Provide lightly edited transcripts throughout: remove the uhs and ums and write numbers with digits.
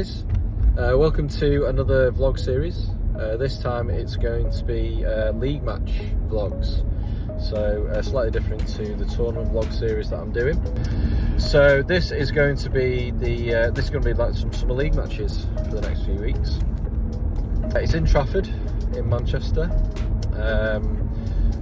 guys, welcome to another vlog series. This time it's going to be league match vlogs, so slightly different to the tournament vlog series that I'm doing. So this is going to be like some summer league matches for the next few weeks. It's in Trafford in Manchester,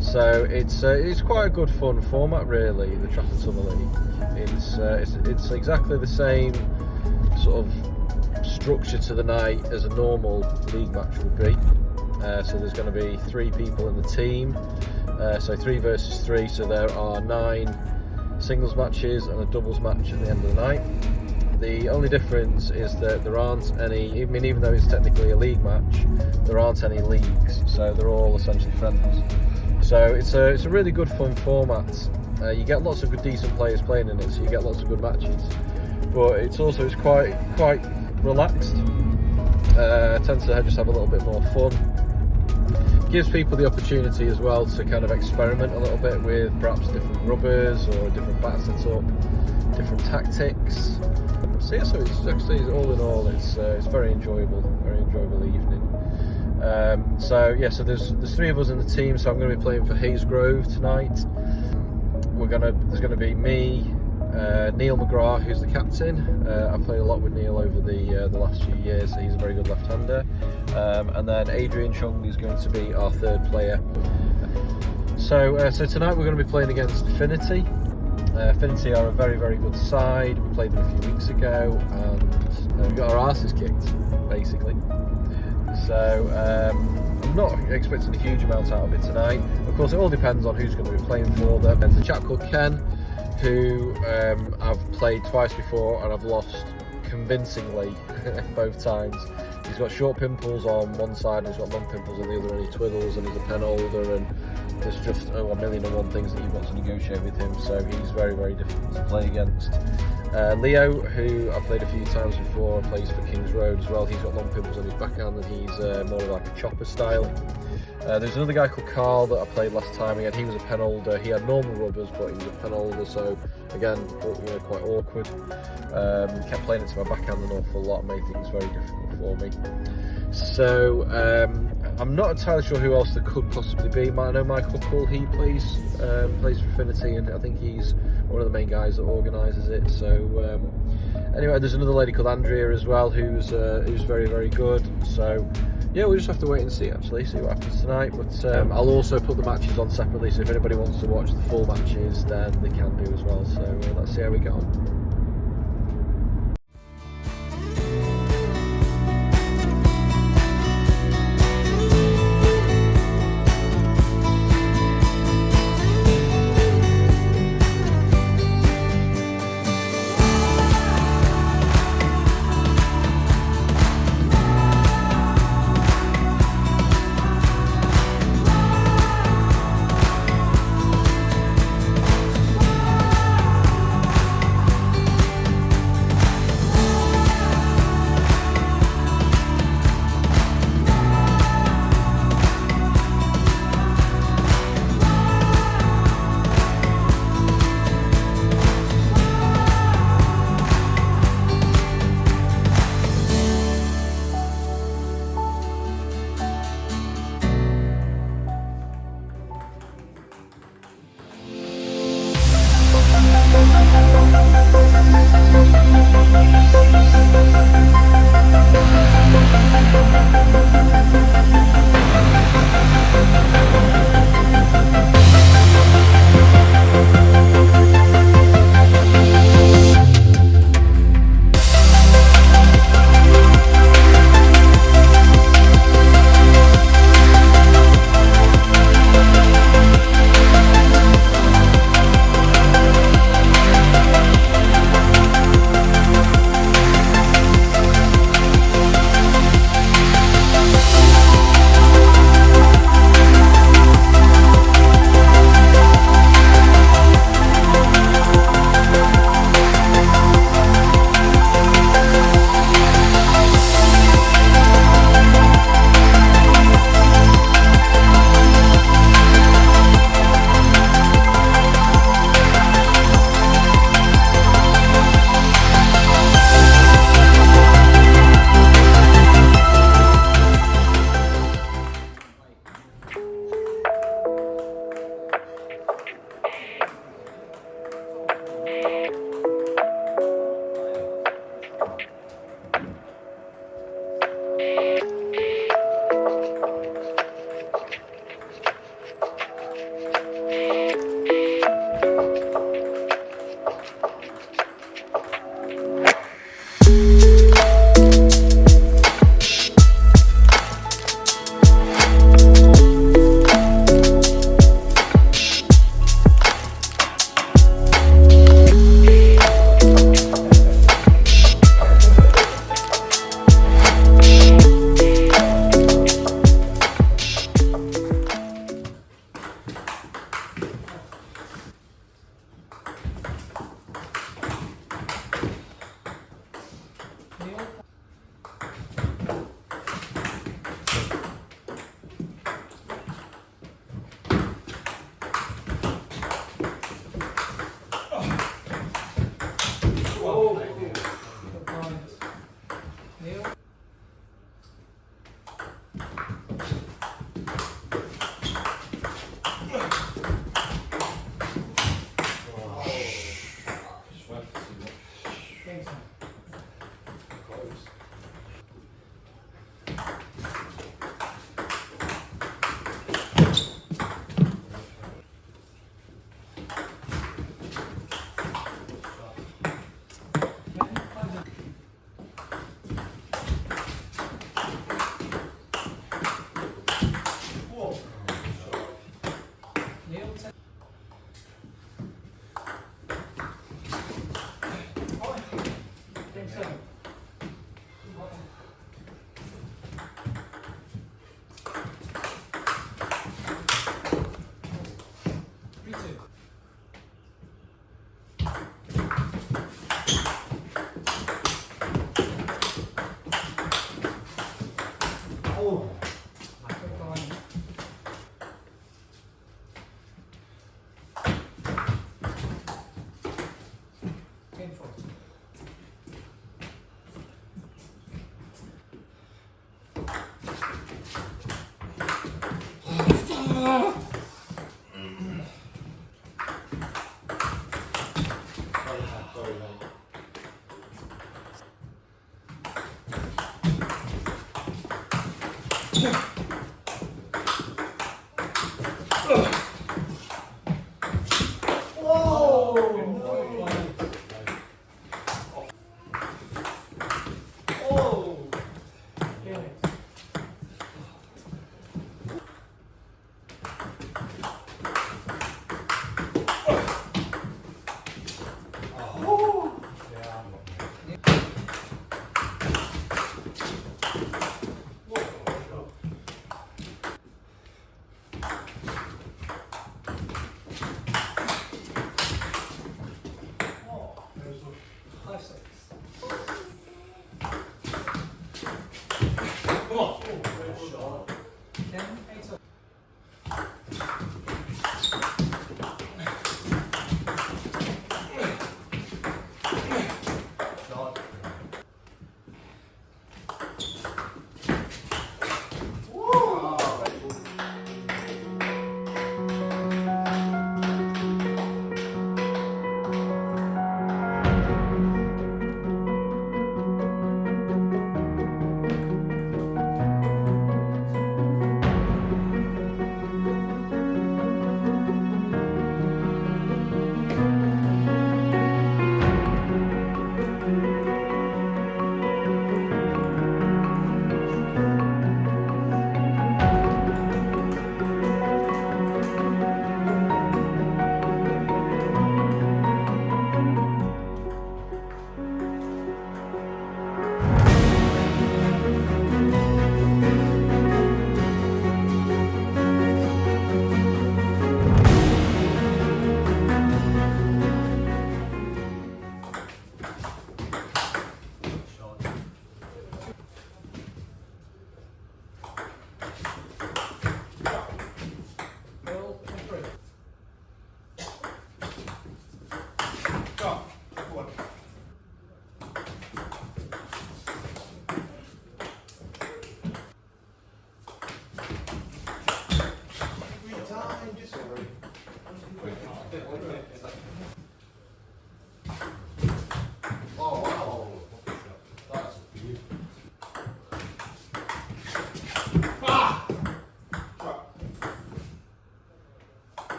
so it's quite a good fun format really, the Trafford Summer League. It's exactly the same sort of structure to the night as a normal league match would be. So there's going to be 3 people in the team, so 3 versus 3, so there are 9 singles matches and a doubles match at the end of the night. The only difference is that there aren't any, even though it's technically a league match, there aren't any leagues, so they're all essentially friendlies. So it's a really good fun format. You get lots of good decent players playing in it, so you get lots of good matches. But it's quite relaxed. Tends to just have a little bit more fun. Gives people the opportunity as well to kind of experiment a little bit with perhaps different rubbers or a different bat setup, different tactics. So it's actually, all in all, it's very enjoyable evening. So there's 3 of us in the team, so I'm going to be playing for Hayes Grove tonight. There's going to be me, Neil McGrath, who's the captain. I've played a lot with Neil over the last few years, so he's a very good left-hander. And then Adrian Chung is going to be our 3rd player. So tonight we're going to be playing against Affinity. Affinity are a very, very good side. We played them a few weeks ago, and we got our asses kicked, basically. So I'm not expecting a huge amount out of it tonight. Of course, it all depends on who's going to be playing for them. There's a chap called Ken, who I've played twice before and I've lost convincingly both times. He's got short pimples on one side and he's got long pimples on the other, and he twiddles and he's a pen holder, and there's just a million and one things that you've got to negotiate with him, so he's very, very difficult to play against. Leo, who I've played a few times before, plays for Kings Road as well. He's got long pimples on his backhand and he's more like a chopper style. There's another guy called Carl that I played last time. Again, he was a pen holder. He had normal rubbers, but he was a pen holder, so again, quite awkward. Kept playing it to my backhand an awful lot and made things very difficult for me. So I'm not entirely sure who else there could possibly be. I know Michael Pull, he plays for Affinity, and I think he's one of the main guys that organises it. So anyway, there's another lady called Andrea as well, who's very, very good. So yeah, we'll just have to wait and see what happens tonight. But I'll also put the matches on separately, so if anybody wants to watch the full matches, then they can do as well. So let's see how we get on.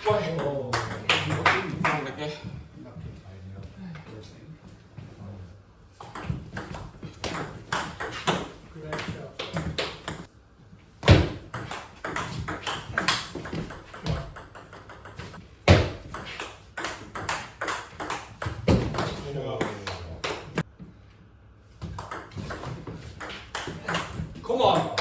Come on!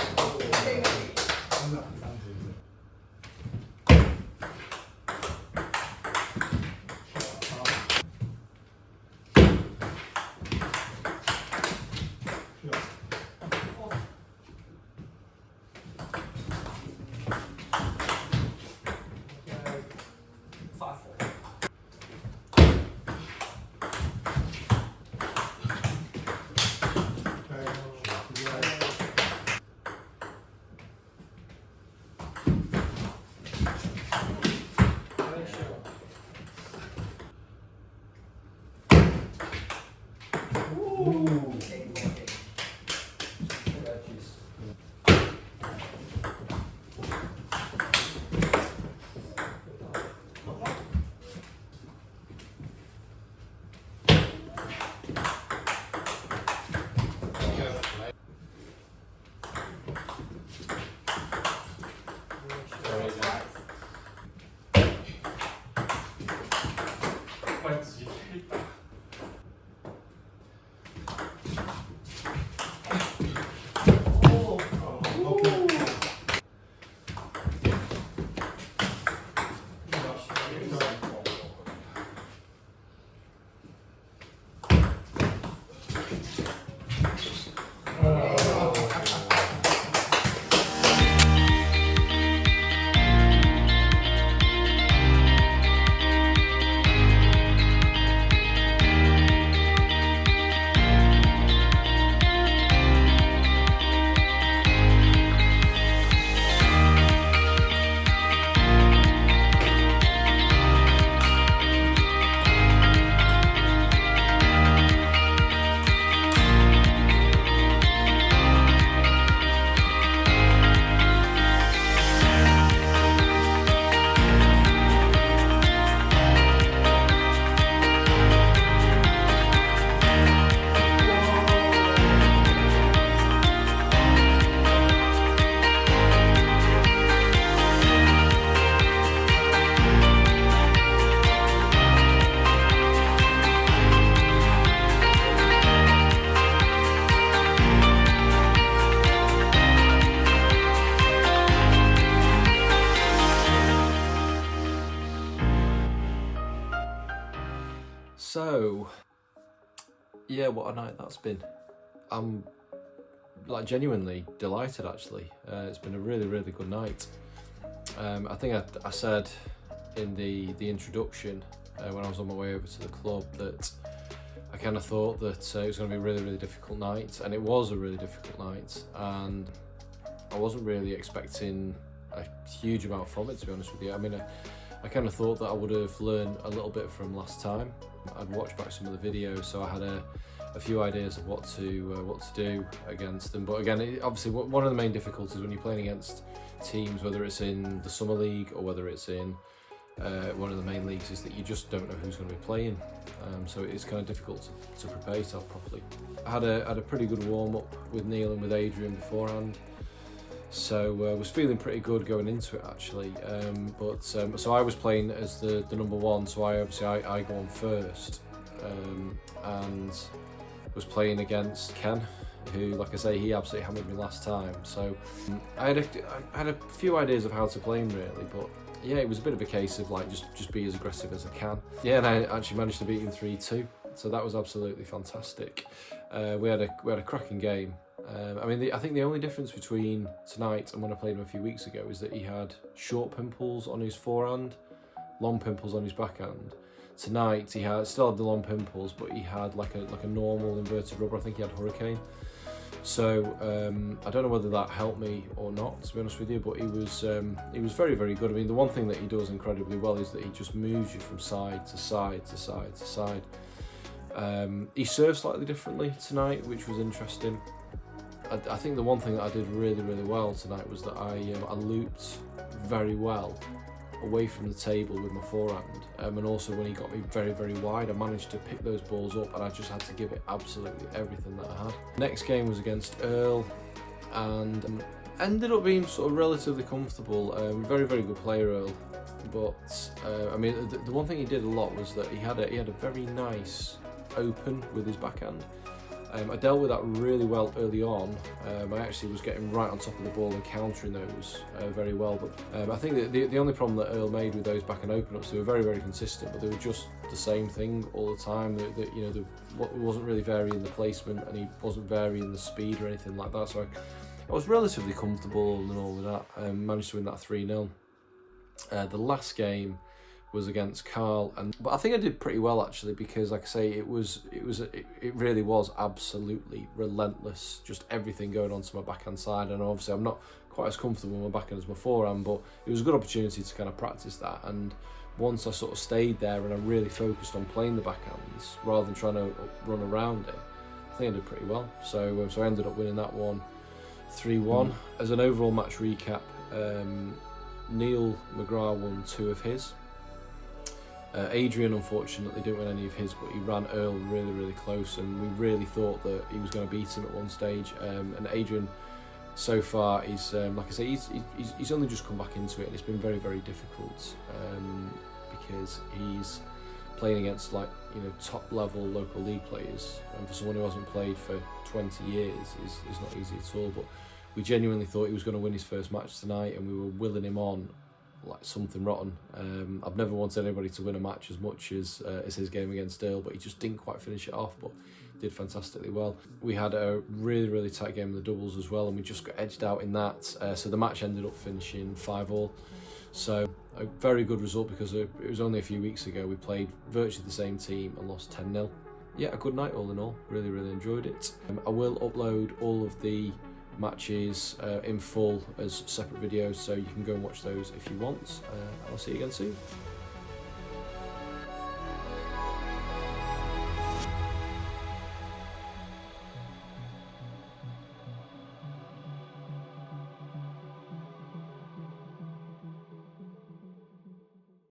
So, yeah, what a night that's been. I'm like genuinely delighted actually. It's been a really, really good night. I think I said in the introduction when I was on my way over to the club that I kind of thought that it was going to be a really, really difficult night, and it was a really difficult night, and I wasn't really expecting a huge amount from it, to be honest with you. I mean, I kind of thought that I would have learned a little bit from last time. I'd watched back some of the videos, so I had a few ideas of what to do against them. But again, obviously one of the main difficulties when you're playing against teams, whether it's in the Summer League or whether it's in one of the main leagues, is that you just don't know who's going to be playing. So it's kind of difficult to prepare yourself properly. I had a pretty good warm up with Neil and with Adrian beforehand. So was feeling pretty good going into it actually, so I was playing as the number one, so I go on first, and was playing against Ken, who, like I say, he absolutely hammered me last time. So I had a few ideas of how to play him really, but yeah, it was a bit of a case of like just be as aggressive as I can. Yeah, and I actually managed to beat him 3-2, so that was absolutely fantastic. We had a cracking game. I mean, I think the only difference between tonight and when I played him a few weeks ago is that he had short pimples on his forehand, long pimples on his backhand. Tonight he still had the long pimples, but he had like a normal inverted rubber. I think he had Hurricane. So I don't know whether that helped me or not, to be honest with you, but he was very, very good. I mean, the one thing that he does incredibly well is that he just moves you from side to side to side to side. He served slightly differently tonight, which was interesting. I think the one thing that I did really, really well tonight was that I looped very well away from the table with my forehand, and also when he got me very, very wide, I managed to pick those balls up, and I just had to give it absolutely everything that I had. Next game was against Earl, and ended up being sort of relatively comfortable. Very, very good player, Earl. But I mean, the one thing he did a lot was that he had a very nice open with his backhand. I dealt with that really well early on. I actually was getting right on top of the ball and countering those very well. But I think that the only problem that Earl made with those backhand open-ups, they were very, very consistent, but they were just the same thing all the time. It wasn't really varying the placement, and he wasn't varying the speed or anything like that. So I was relatively comfortable and all with that. I managed to win that 3-0. The last game was against Carl, but I think I did pretty well actually, because like I say, it really was absolutely relentless, just everything going on to my backhand side. And obviously I'm not quite as comfortable with my backhand as my forehand, but it was a good opportunity to kind of practice that. And once I sort of stayed there and I really focused on playing the backhands rather than trying to run around it, I think I did pretty well. So I ended up winning that one 3-1. As an overall match recap, Neil McGrath won 2 of his. Adrian unfortunately didn't win any of his, but he ran Earl really, really close, and we really thought that he was going to beat him at one stage. And Adrian, so far, he's like I say, he's only just come back into it, and it's been very, very difficult because he's playing against top level local league players, and for someone who hasn't played for 20 years is not easy at all. But we genuinely thought he was going to win his first match tonight, and we were willing him on like something rotten. I've never wanted anybody to win a match as much as his game against Earl, but he just didn't quite finish it off, but did fantastically well. We had a really, really tight game in the doubles as well, and we just got edged out in that, so the match ended up finishing 5-5. So a very good result, because it was only a few weeks ago we played virtually the same team and lost 10-0. Yeah, a good night all in all. Really, really enjoyed it. I will upload all of the matches in full as separate videos, so you can go and watch those if you want. I'll see you again soon.